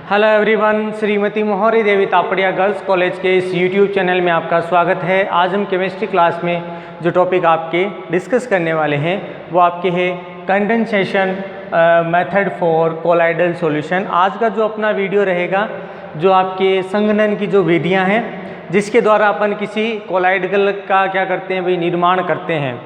Hello everyone, Shrimati मोहरी देवी Tapadia girls college के इस यूट्यूब चैनल में आपका स्वागत है। आज हम केमिस्ट्री क्लास में जो टॉपिक आपके डिस्कस करने वाले हैं वो आपके है condensation method for colloidal solution. आज का जो अपना वीडियो रहेगा जो आपके संघनन की जो विधियां हैं जिसके द्वारा अपन किसी कोलाइडल का क्या करते हैं भाई निर्माण करते हैं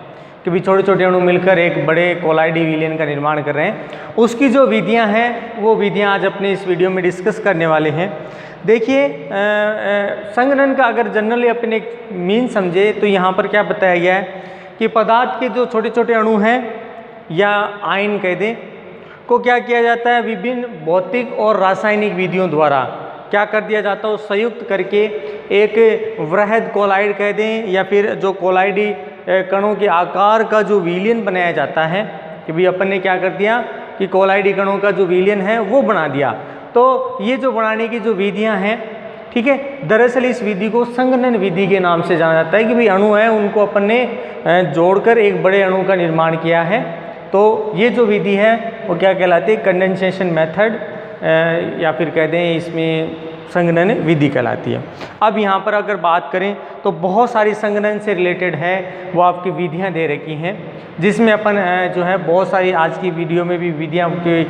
कि भी छोटे छोटे अणु मिलकर एक बड़े कोलाइडी विलयन का निर्माण कर रहे हैं, उसकी जो विधियां हैं वो विधियां आज अपने इस वीडियो में डिस्कस करने वाले हैं। देखिए संघनन का अगर जनरली अपने मीन समझे तो यहाँ पर क्या बताया गया है कि पदार्थ के जो छोटे छोटे अणु हैं या आयन कह दें को क्या किया जाता है विभिन्न भौतिक और रासायनिक विधियों द्वारा क्या कर दिया जाता है, संयुक्त करके एक वृहद कोलाइड कह दें या फिर जो कोलाइडी कणों के आकार का जो विलयन बनाया जाता है कि भाई अपन ने क्या कर दिया कि कोलाइडी कणों का जो विलयन है वो बना दिया। तो ये जो बनाने की जो विधियां हैं, ठीक है, दरअसल इस विधि को संघनन विधि के नाम से जाना जाता है कि भाई अणु है उनको अपन ने जोड़कर एक बड़े अणु का निर्माण किया है। तो ये जो विधि है वो क्या कहलाती है, कंडेंसेशन मेथड या फिर कह दें इसमें संघनन विधि कहलाती है। अब यहाँ पर अगर बात करें तो बहुत सारी संघनन से रिलेटेड है वो आपकी विधियाँ दे रखी हैं जिसमें अपन जो है बहुत सारी आज की वीडियो में भी विधियाँ की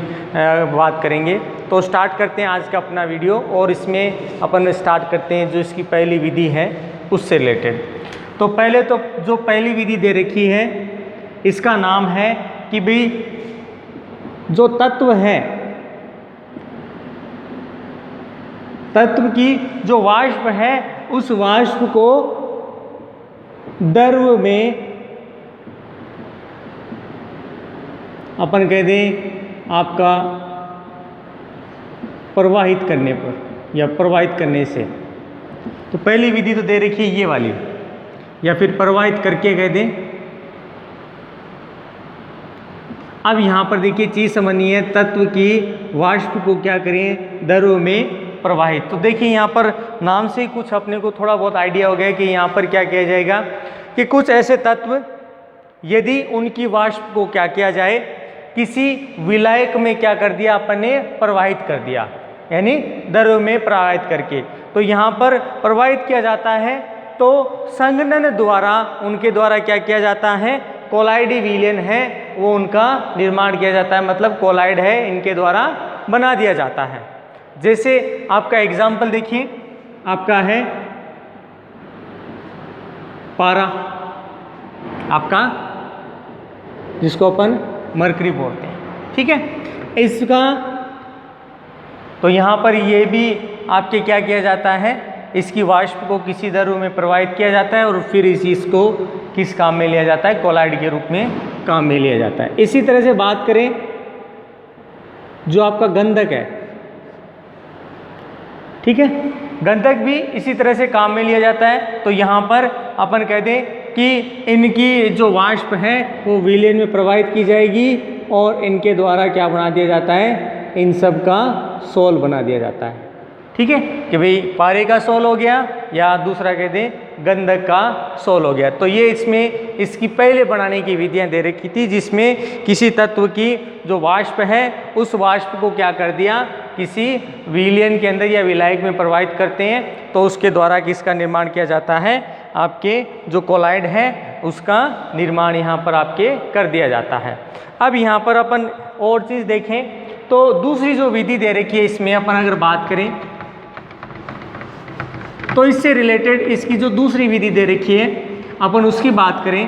बात करेंगे। तो स्टार्ट करते हैं आज का अपना वीडियो और इसमें अपन स्टार्ट करते हैं जो इसकी पहली विधि है उससे रिलेटेड। तो पहले तो जो पहली विधि दे रखी है इसका नाम है कि भाई जो तत्व है, तत्व की जो वाष्प है उस वाष्प को द्रव में अपन कह दें आपका प्रवाहित करने पर या प्रवाहित करने से। तो पहली विधि तो दे रखी है ये वाली, या फिर प्रवाहित करके कह दें। अब यहाँ पर देखिए चीज समझनी है, तत्व की वाष्प को क्या करें द्रव में प्रवाहित। तो देखिए यहाँ पर नाम से ही कुछ अपने को थोड़ा बहुत आइडिया हो गया कि यहाँ पर क्या किया जाएगा कि कुछ ऐसे तत्व यदि उनकी वाष्प को क्या किया जाए किसी विलायक में क्या कर दिया अपन ने प्रवाहित कर दिया, यानी द्रव में प्रवाहित करके, तो यहाँ पर प्रवाहित किया जाता है। तो संघनन द्वारा उनके द्वारा क्या किया जाता है, कोलाइडी विलयन है वो उनका निर्माण किया जाता है, मतलब कोलाइड है इनके द्वारा बना दिया जाता है। जैसे आपका एग्जाम्पल देखिए, आपका है पारा, आपका जिसको अपन मरकरी बोलते हैं, ठीक है, इसका तो यहाँ पर ये भी आपके क्या किया जाता है, इसकी वाष्प को किसी द्रव में प्रवाहित किया जाता है और फिर इसको किस काम में लिया जाता है, कोलाइड के रूप में काम में लिया जाता है। इसी तरह से बात करें जो आपका गंधक है, ठीक है, गंधक भी इसी तरह से काम में लिया जाता है। तो यहाँ पर अपन कह दें कि इनकी जो वाष्प है वो विलयन में प्रवाहित की जाएगी और इनके द्वारा क्या बना दिया जाता है, इन सब का सोल बना दिया जाता है, ठीक है, कि भाई पारे का सोल हो गया या दूसरा कह दें गंधक का सोल हो गया। तो ये इसमें इसकी पहले बनाने की विधियां दे रखी थी जिसमें किसी तत्व की जो वाष्प है उस वाष्प को क्या कर दिया किसी विलयन के अंदर या विलायक में प्रवाहित करते हैं, तो उसके द्वारा किसका निर्माण किया जाता है, आपके जो कोलाइड है उसका निर्माण यहाँ पर आपके कर दिया जाता है। अब यहाँ पर अपन और चीज़ देखें तो दूसरी जो विधि दे रखी है इसमें अपन अगर बात करें तो इससे रिलेटेड इसकी जो दूसरी विधि दे रखी है अपन उसकी बात करें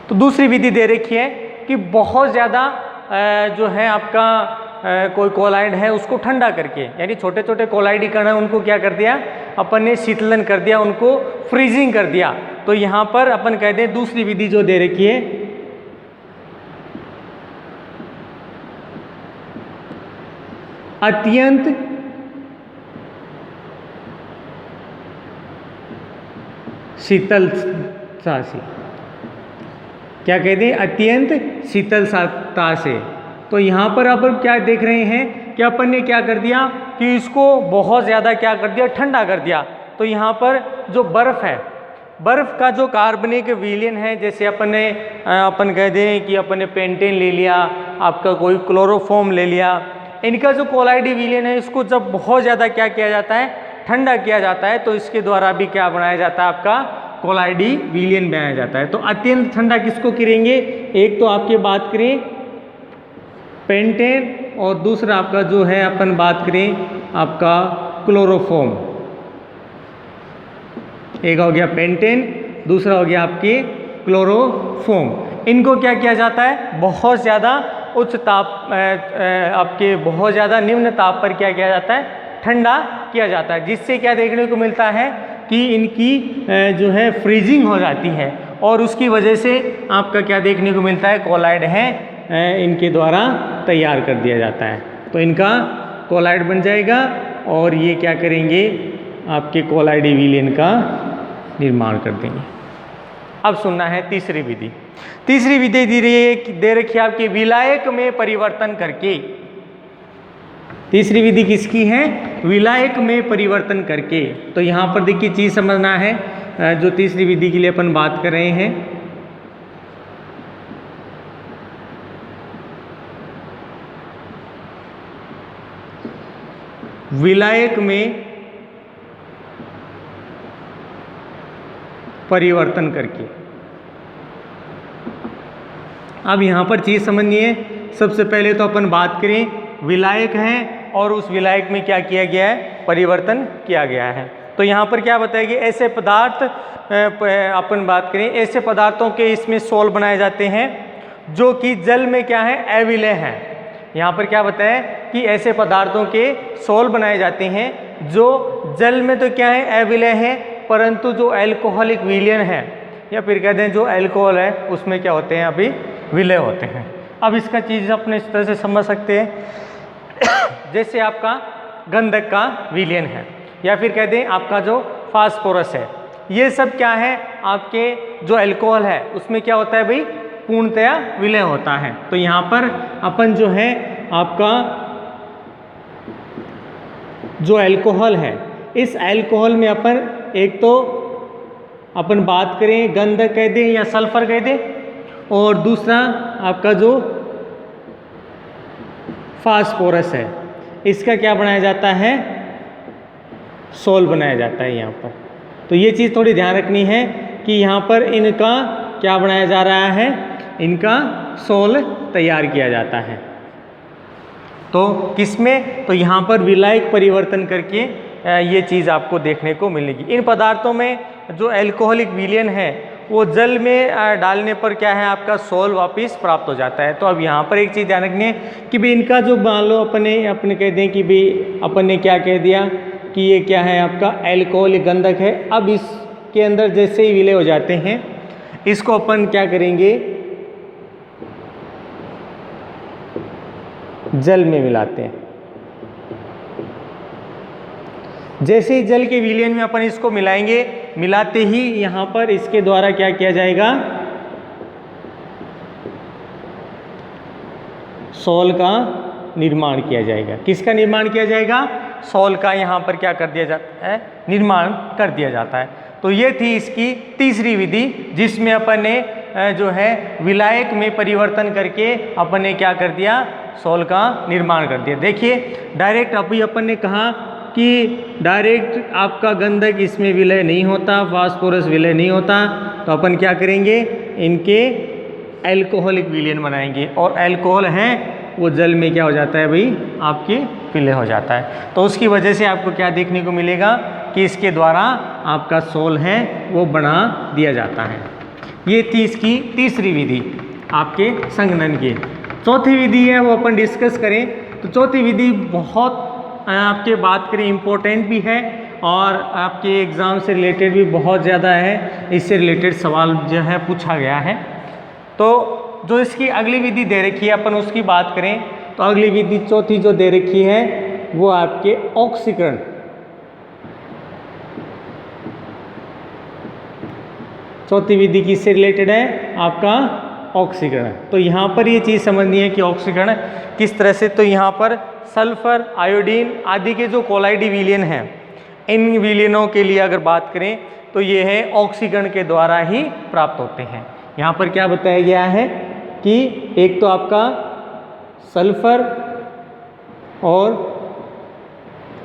तो दूसरी विधि दे रखी है कि बहुत ज़्यादा जो है आपका कोई कोलाइड है उसको ठंडा करके, यानी छोटे छोटे कोलाइडी कण है उनको क्या कर दिया अपन ने शीतलन कर दिया, उनको फ्रीजिंग कर दिया। तो यहाँ पर अपन कहते हैं दूसरी विधि जो दे रखी है अत्यंत शीतलता से, क्या कहते हैं, अत्यंत शीतलता से। तो यहाँ पर अपन क्या देख रहे हैं कि अपन ने क्या कर दिया कि इसको बहुत ज़्यादा क्या कर दिया, ठंडा कर दिया। तो यहाँ पर जो बर्फ़ है, बर्फ़ का जो कार्बनिक विलयन है, जैसे अपन कह दें कि अपन ने पेंटेन ले लिया, आपका कोई क्लोरोफॉर्म ले लिया, इनका जो कोलाइडी विलयन है इसको जब बहुत ज़्यादा क्या किया जाता है, ठंडा किया जाता है, तो इसके द्वारा भी क्या बनाया जाता है, आपका कोलाइडी विलयन बनाया जाता है। तो अत्यंत ठंडा किसको करेंगे, एक तो आपके बात करें पेंटेन और दूसरा आपका जो है अपन बात करें आपका क्लोरोफॉर्म। एक हो गया पेंटेन, दूसरा हो गया आपके क्लोरोफॉर्म। इनको क्या किया जाता है, बहुत ज़्यादा उच्च ताप आपके बहुत ज़्यादा निम्न ताप पर क्या किया जाता है, ठंडा किया जाता है, जिससे क्या देखने को मिलता है कि इनकी जो है फ्रीजिंग हो जाती है और उसकी वजह से आपका क्या देखने को मिलता है, कोलाइड है इनके द्वारा तैयार कर दिया जाता है। तो इनका कोलाइड बन जाएगा और ये क्या करेंगे, आपके कोलाइडी विलयन का निर्माण कर देंगे। अब सुनना है तीसरी विधि। तीसरी विधि दे रखी है आपके विलायक में परिवर्तन करके। तीसरी विधि किसकी है, विलायक में परिवर्तन करके। तो यहाँ पर देखिए चीज़ समझना है, जो तीसरी विधि के लिए अपन बात कर रहे हैं, विलायक में परिवर्तन करके। अब यहाँ पर चीज़ समझनी है, सबसे पहले तो अपन बात करें विलायक है और उस विलायक में क्या किया गया है, परिवर्तन किया गया है। तो यहाँ पर क्या बताया कि ऐसे पदार्थ अपन बात करें ऐसे पदार्थों के इसमें सोल बनाए जाते हैं जो कि जल में क्या है, अविलय हैं। यहाँ पर क्या बताया कि ऐसे पदार्थों के सोल बनाए जाते हैं जो जल में तो क्या है, अविलय है, परंतु जो एल्कोहलिक विलयन है या फिर कहते हैं जो एल्कोहल है उसमें क्या होते हैं, अभी विलय होते हैं। अब इसका चीज़ अपने इस तरह से समझ सकते हैं जैसे आपका गंधक का विलयन है या फिर कहते हैं आपका जो फास्फोरस है, ये सब क्या है, आपके जो एल्कोहल है उसमें क्या होता है भाई, पूर्णतया विलय होता है। तो यहाँ पर अपन जो है आपका जो एल्कोहल है, इस एल्कोहल में अपन एक तो अपन बात करें गंधक कह दें या सल्फर कह दें, और दूसरा आपका जो फास्फोरस है इसका क्या बनाया जाता है, सोल बनाया जाता है यहाँ पर। तो ये चीज़ थोड़ी ध्यान रखनी है कि यहाँ पर इनका क्या बनाया जा रहा है, इनका सोल तैयार किया जाता है। तो किसमें, तो यहाँ पर विलायक परिवर्तन करके ये चीज़ आपको देखने को मिलेगी। इन पदार्थों में जो एल्कोहलिक विलयन है वो जल में डालने पर क्या है, आपका सोल वापस प्राप्त हो जाता है। तो अब यहाँ पर एक चीज़ ध्यान रखनी है कि भाई इनका जो मान लो अपने कह दें कि भाई अपन ने क्या कह दिया कि ये क्या है, आपका एल्कोहलिक गंधक है। अब इसके अंदर जैसे ही विलय हो जाते हैं इसको अपन क्या करेंगे, जल में मिलाते हैं। जैसे ही जल के विलयन में अपन इसको मिलाएंगे, मिलाते ही यहाँ पर इसके द्वारा क्या किया जाएगा, सोल का निर्माण किया जाएगा। किसका निर्माण किया जाएगा, सोल का यहाँ पर क्या कर दिया जाता है, निर्माण कर दिया जाता है। तो ये थी इसकी तीसरी विधि जिसमें अपन ने जो है विलायक में परिवर्तन करके अपन ने क्या कर दिया, सोल का निर्माण कर दिया। देखिए डायरेक्ट अभी अपन ने कहा कि डायरेक्ट आपका गंधक इसमें विलय नहीं होता, फास्फोरस विलय नहीं होता, तो अपन क्या करेंगे, इनके एल्कोहलिक विलयन बनाएंगे और एल्कोहल है वो जल में क्या हो जाता है भाई, आपके विलय हो जाता है। तो उसकी वजह से आपको क्या देखने को मिलेगा कि इसके द्वारा आपका सोल है वो बना दिया जाता है। ये थी इसकी तीसरी विधि आपके संघनन की। चौथी विधि है वो अपन डिस्कस करें तो चौथी विधि बहुत आपके बात करें इम्पोर्टेंट भी है और आपके एग्ज़ाम से रिलेटेड भी बहुत ज़्यादा है, इससे रिलेटेड सवाल जो है पूछा गया है। तो जो इसकी अगली विधि दे रखी है अपन उसकी बात करें तो अगली विधि चौथी जो दे रखी है वो आपके ऑक्सीकरण। चौथी विधि किससे रिलेटेड है, आपका ऑक्सीकरण। तो यहाँ पर ये चीज़ समझनी है कि ऑक्सीकरण किस तरह से, तो यहाँ पर सल्फर, आयोडीन आदि के जो कोलाइडी विलयन हैं, इन विलयनों के लिए अगर बात करें तो ये है ऑक्सीकरण के द्वारा ही प्राप्त होते हैं। यहाँ पर क्या बताया गया है कि एक तो आपका सल्फर और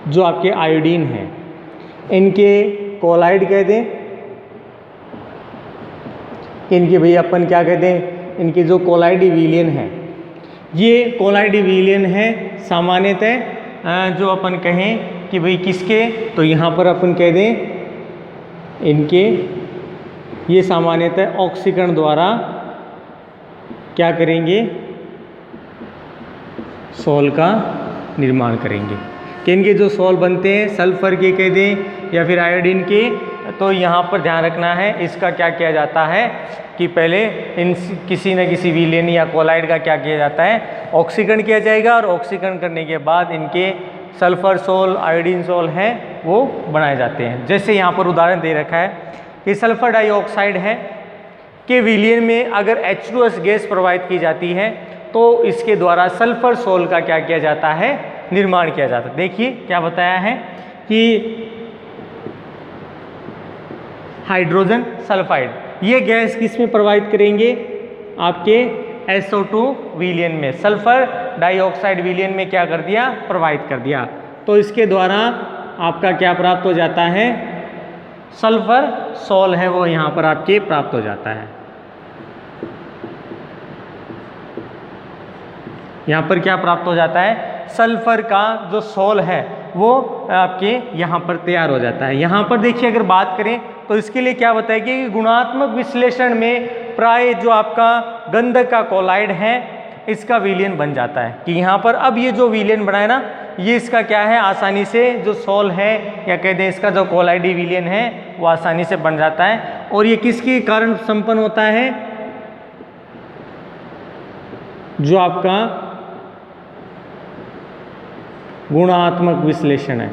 जो आपके आयोडीन हैं, इनके कोलाइड कह दें, इनके भैया अपन क्या कहते हैं, इनके जो कोलाइडी विलयन है, ये कोलाइडी विलयन है सामान्यतः जो अपन कहें कि भाई किसके, तो यहाँ पर अपन कह दें इनके, ये सामान्यतः ऑक्सीकरण द्वारा क्या करेंगे, सॉल का निर्माण करेंगे। कि इनके जो सॉल बनते हैं सल्फर के कह दें या फिर आयोडीन के, तो यहाँ पर ध्यान रखना है, इसका क्या किया जाता है कि पहले इन किसी न किसी विलयन या कोलाइड का क्या किया जाता है, ऑक्सीकरण किया जाएगा, और ऑक्सीकरण करने के बाद इनके सल्फर सोल, आयोडीन सोल हैं वो बनाए जाते हैं। जैसे यहाँ पर उदाहरण दे रखा है कि सल्फर डाइऑक्साइड है के विलयन में अगर H2S गैस प्रवाहित की जाती है तो इसके द्वारा सल्फर सोल का क्या किया जाता है, निर्माण किया जाता है। देखिए क्या बताया है कि हाइड्रोजन सल्फाइड, ये गैस किस में प्रवाहित करेंगे, आपके SO2 विलयन में, सल्फर डाइऑक्साइड विलयन में क्या कर दिया, प्रवाहित कर दिया। तो इसके द्वारा आपका क्या प्राप्त हो जाता है, सल्फर सोल है वो यहाँ पर आपके प्राप्त हो जाता है। यहाँ पर क्या प्राप्त हो जाता है, सल्फर का जो सोल है वो आपके यहाँ पर तैयार हो जाता है। यहाँ पर देखिए अगर बात करें तो इसके लिए क्या बताया कि गुणात्मक विश्लेषण में प्राय जो आपका गंधक का कोलाइड है इसका विलयन बन जाता है। कि यहाँ पर अब ये जो विलयन बना है ना, ये इसका क्या है, आसानी से जो सोल है या कह दें इसका जो कोलाइडी विलयन है वो आसानी से बन जाता है। और ये किसके कारण संपन्न होता है, जो आपका गुणात्मक विश्लेषण है,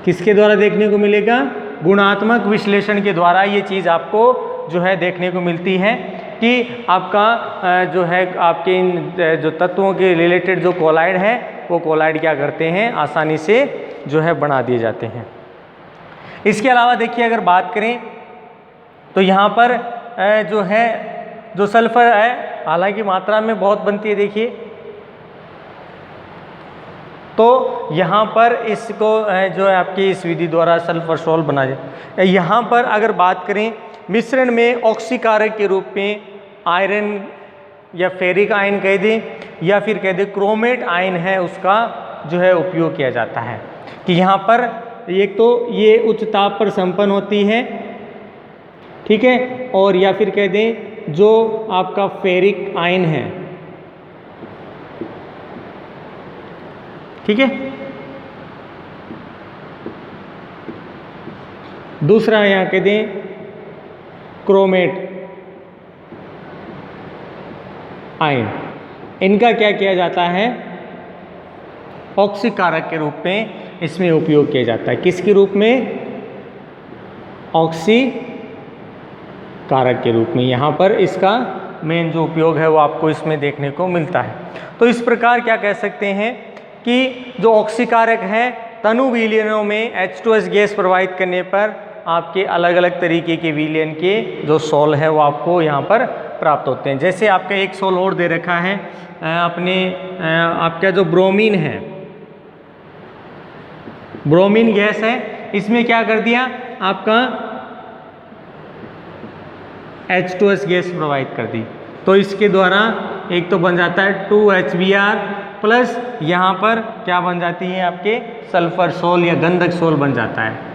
किसके द्वारा देखने को मिलेगा, गुणात्मक विश्लेषण के द्वारा ये चीज़ आपको जो है देखने को मिलती है कि आपका जो है आपके इन जो तत्वों के रिलेटेड जो कोलाइड है वो कोलाइड क्या करते हैं, आसानी से जो है बना दिए जाते हैं। इसके अलावा देखिए अगर बात करें तो यहाँ पर जो है जो सल्फर है हालांकि मात्रा में बहुत बनती है, देखिए तो यहाँ पर इसको जो है आपकी इस विधि द्वारा सल्फर सोल बना जाए। यहाँ पर अगर बात करें मिश्रण में ऑक्सीकारक के रूप में आयरन या फेरिक आयन कह दें या फिर कह दें क्रोमेट आयन है उसका जो है उपयोग किया जाता है। कि यहाँ पर एक तो ये उच्च ताप पर संपन्न होती है, ठीक है, और या फिर कह दें जो आपका फेरिक आयन है, ठीक है। दूसरा यहाँ कह दें क्रोमेट आयन, इनका क्या किया जाता है, ऑक्सीकारक के रूप में इसमें उपयोग किया जाता है। किसके रूप में, ऑक्सीकारक के रूप में। यहाँ पर इसका मेन जो उपयोग है वो आपको इसमें देखने को मिलता है। तो इस प्रकार क्या कह सकते हैं कि जो ऑक्सीकारक है तनु विलयनों में H2S गैस प्रवाहित करने पर आपके अलग अलग तरीके के विलयन के जो सोल है वो आपको यहाँ पर प्राप्त होते हैं। जैसे आपका एक सोल और दे रखा है अपने आपका जो ब्रोमीन है, ब्रोमीन गैस है, इसमें क्या कर दिया आपका H2S गैस प्रवाहित कर दी। तो इसके द्वारा एक तो बन जाता है 2HBr प्लस यहाँ पर क्या बन जाती है आपके सल्फर सोल या गंधक सोल बन जाता है।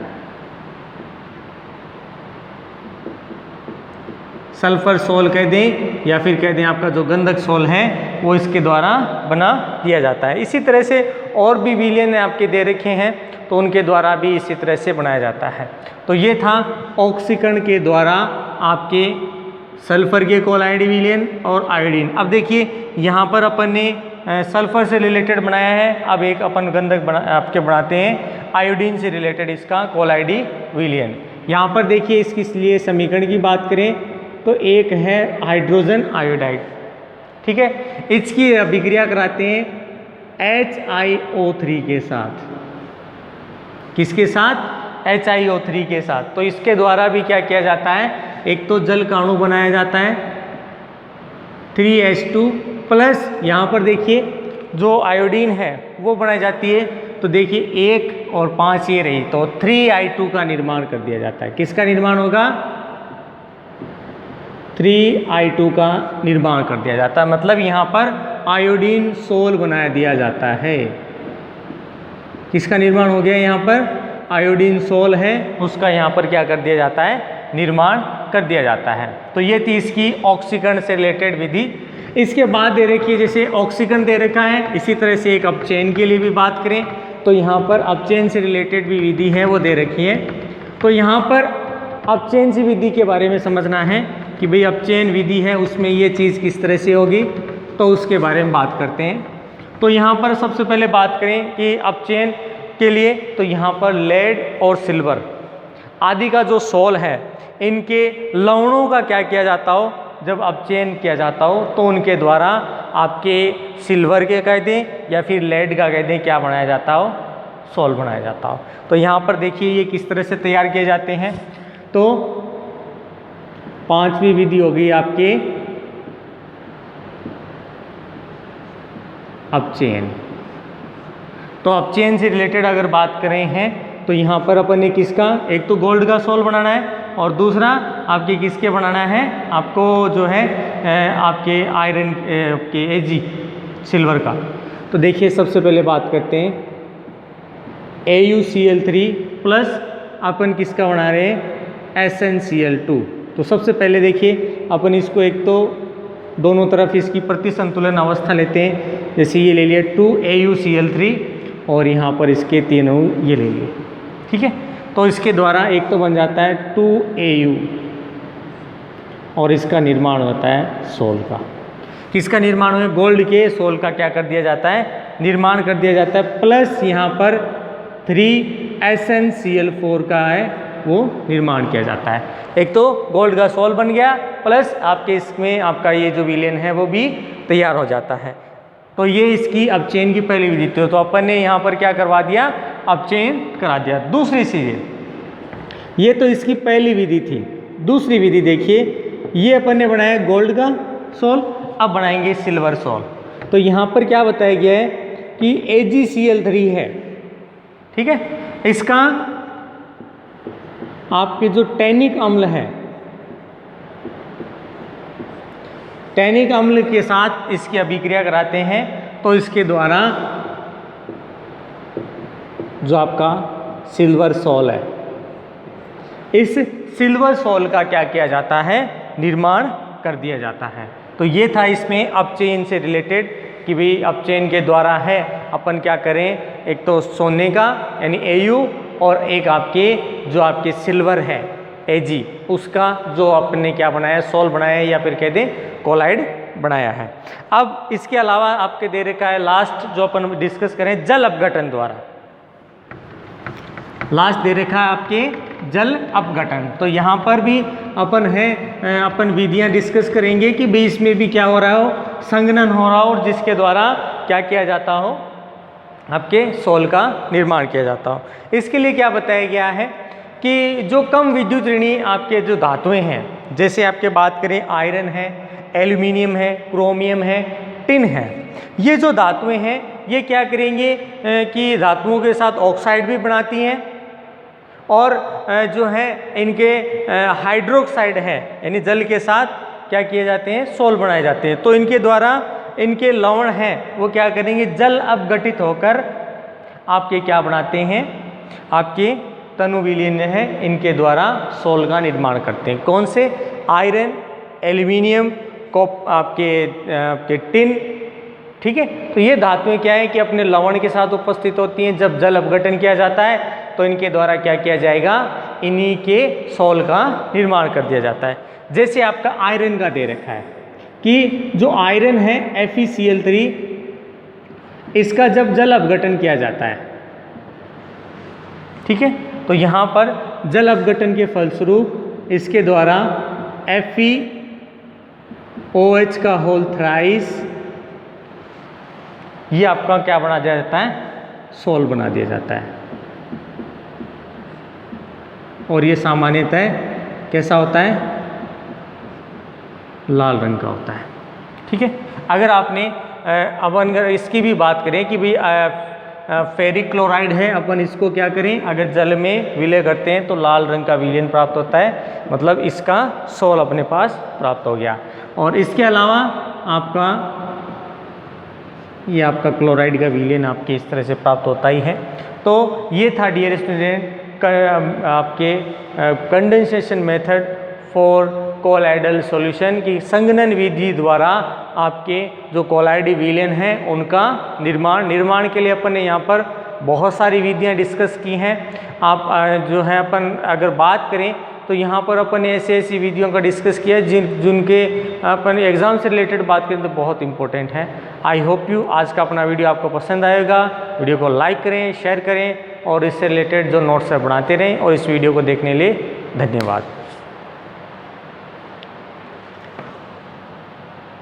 सल्फर सोल कह दें या फिर कह दें आपका जो गंधक सोल है वो इसके द्वारा बना दिया जाता है। इसी तरह से और भी विलयन आपके दे रखे हैं तो उनके द्वारा भी इसी तरह से बनाया जाता है। तो ये था ऑक्सीकरण के द्वारा आपके सल्फर के कोलाइड विलयन और आयोडीन। अब देखिए यहाँ पर अपन ने सल्फर से रिलेटेड बनाया है, अब एक अपन गंधक आपके बनाते हैं आयोडीन से रिलेटेड इसका कोलाइडी विलयन। यहाँ पर देखिए इसके लिए समीकरण की बात करें तो एक है हाइड्रोजन आयोडाइड, ठीक है, इसकी अभिक्रिया कराते हैं HiO3 के साथ। किसके साथ, HiO3 के साथ। तो इसके द्वारा भी क्या किया जाता है, एक तो जल का अणु बनाया जाता है 3H2 प्लस यहाँ पर देखिए जो आयोडीन है वो बनाई जाती है, तो देखिए 1 और 5 ये रही, तो 3I2 का निर्माण कर दिया जाता है। किसका निर्माण होगा? 3I2 का निर्माण कर दिया जाता है, मतलब यहाँ पर आयोडीन सोल बना दिया जाता है। किसका निर्माण हो गया? यहाँ पर आयोडीन सोल है उसका यहाँ पर क्या कर दिया जाता है? निर्माण कर दिया जाता है। तो ये थी इसकी ऑक्सीकरण से रिलेटेड विधि। इसके बाद दे रखी है, जैसे ऑक्सीकरण दे रखा है, इसी तरह से एक अपचयन के लिए भी बात करें तो यहाँ पर अपचयन से रिलेटेड भी विधि है वो दे रखी है। तो यहाँ पर अपचयन से विधि के बारे में समझना है कि भाई अपचयन विधि है उसमें ये चीज़ किस तरह से होगी, तो उसके बारे में बात करते हैं। तो यहाँ पर सबसे पहले बात करें कि अपचयन के लिए, तो यहाँ पर लेड और सिल्वर आदि का जो सोल है इनके लवणों का क्या किया जाता हो, जब अपचयन किया जाता हो तो उनके द्वारा आपके सिल्वर के कह दें या फिर लेड का कह दें क्या बनाया जाता हो? सोल बनाया जाता हो। तो यहाँ पर देखिए ये किस तरह से तैयार किए जाते हैं। तो 5वीं विधि होगी आपके अपचयन। तो अपचयन से रिलेटेड अगर बात करें हैं तो यहाँ पर अपन ने किसका, एक तो गोल्ड का सोल बनाना है और दूसरा आपके किसके बनाना है, आपको जो है आपके आयरन के Ag सिल्वर का। तो देखिए सबसे पहले बात करते हैं AuCl3 प्लस अपन किसका बना रहे हैं? SnCl2। तो सबसे पहले देखिए अपन इसको एक तो दोनों तरफ इसकी प्रतिसंतुलन अवस्था लेते हैं, जैसे ये ले लिया 2AuCl3 और यहाँ पर इसके तीनों ये ले लिए, ठीक है। तो इसके द्वारा एक तो बन जाता है 2Au और इसका निर्माण होता है सोल का। किसका निर्माण हुआ? गोल्ड के सोल का क्या कर दिया जाता है? निर्माण कर दिया जाता है, प्लस यहाँ पर 3SnCl4 का है वो निर्माण किया जाता है। एक तो गोल्ड का सोल बन गया प्लस आपके इसमें आपका ये जो विलेन है वो भी तैयार हो जाता है। तो ये इसकी अपचयन की पहली विधि थी। तो अपन ने यहाँ पर क्या करवा दिया? अपचयन करा दिया। दूसरी चीज़ ये तो इसकी पहली विधि थी। दूसरी विधि देखिए, ये अपन ने बनाया गोल्ड का सोल, अब बनाएंगे सिल्वर सोल। तो यहाँ पर क्या बताया गया है कि AgCl3 है, ठीक है। इसका आपके जो टैनिक अम्ल है, टैनिक अम्ल के साथ इसकी अभिक्रिया कराते हैं तो इसके द्वारा जो आपका सिल्वर सोल है, इस सिल्वर सोल का क्या किया जाता है? निर्माण कर दिया जाता है। तो ये था इसमें अपचयन से रिलेटेड कि भाई अपचयन के द्वारा है अपन क्या करें, एक तो सोने का यानी Au और एक आपके जो आपके सिल्वर है Ag, उसका जो आपने क्या बनाया? सोल बनाया या फिर कह दें कोलाइड बनाया है। अब इसके अलावा आपके दे रखा है लास्ट जो अपन डिस्कस करें जल अपघटन द्वारा। लास्ट दे रखा है आपके जल अपघटन। तो यहाँ पर भी अपन विधियाँ डिस्कस करेंगे कि भाई इसमें भी क्या हो रहा हो? संघनन हो रहा हो और जिसके द्वारा क्या किया जाता हो? आपके सोल का निर्माण किया जाता हो। इसके लिए क्या बताया गया है कि जो कम विद्युत ऋणी आपके जो धातुएं हैं, जैसे आपके बात करें आयरन है, एल्यूमिनियम है, क्रोमियम है, टिन है, ये जो धातुएं हैं ये क्या करेंगे कि धातुओं के साथ ऑक्साइड भी बनाती हैं और जो है इनके हाइड्रोक्साइड है यानी जल के साथ क्या किए जाते हैं? सोल बनाए जाते हैं। तो इनके द्वारा इनके लवण हैं वो क्या करेंगे? जल अपघटित होकर आपके क्या बनाते हैं? आपके तनु विलीन है इनके द्वारा सोल का निर्माण करते हैं। कौन से? आयरन, एल्यूमिनियम, आपके टिन, ठीक है। तो ये धातुएं क्या है कि अपने लवण के साथ उपस्थित होती हैं। जब जल अपघटन किया जाता है तो इनके द्वारा क्या किया जाएगा? इन्हीं के सोल का निर्माण कर दिया जाता है। जैसे आपका आयरन का दे रखा है कि जो आयरन है FeCl3, इसका जब जल अपघटन किया जाता है, ठीक है, तो यहाँ पर जल अपघटन के फलस्वरूप इसके द्वारा FeOH का होल थ्राइस ये आपका क्या बना दिया जाता है? सोल बना दिया जाता है। और ये सामान्यतः कैसा होता है? लाल रंग का होता है। ठीक है। अगर आपने अपन अगर इसकी भी बात करें कि भाई फेरिक क्लोराइड है, अपन इसको क्या करें, अगर जल में विलय करते हैं तो लाल रंग का विलयन प्राप्त होता है, मतलब इसका सोल अपने पास प्राप्त हो गया। और इसके अलावा आपका ये आपका क्लोराइड का विलयन आपके इस तरह से प्राप्त होता ही है। तो ये था डियर स्टूडेंट आपके condensation method for colloidal solution की संघनन विधि द्वारा आपके जो कोलाइडी विलयन हैं उनका निर्माण के लिए अपन ने यहाँ पर बहुत सारी विधियाँ डिस्कस की हैं। आप जो है अपन अगर बात करें तो यहाँ पर अपन ने ऐसी विधियों का डिस्कस किया जिनके अपन एग्ज़ाम से रिलेटेड बात करें तो बहुत इंपॉर्टेंट है। आई होप यू आज का अपना वीडियो आपको पसंद आएगा। वीडियो को लाइक करें, शेयर करें और इससे रिलेटेड जो नोट्स है बनाते रहें। और इस वीडियो को देखने के लिए धन्यवाद।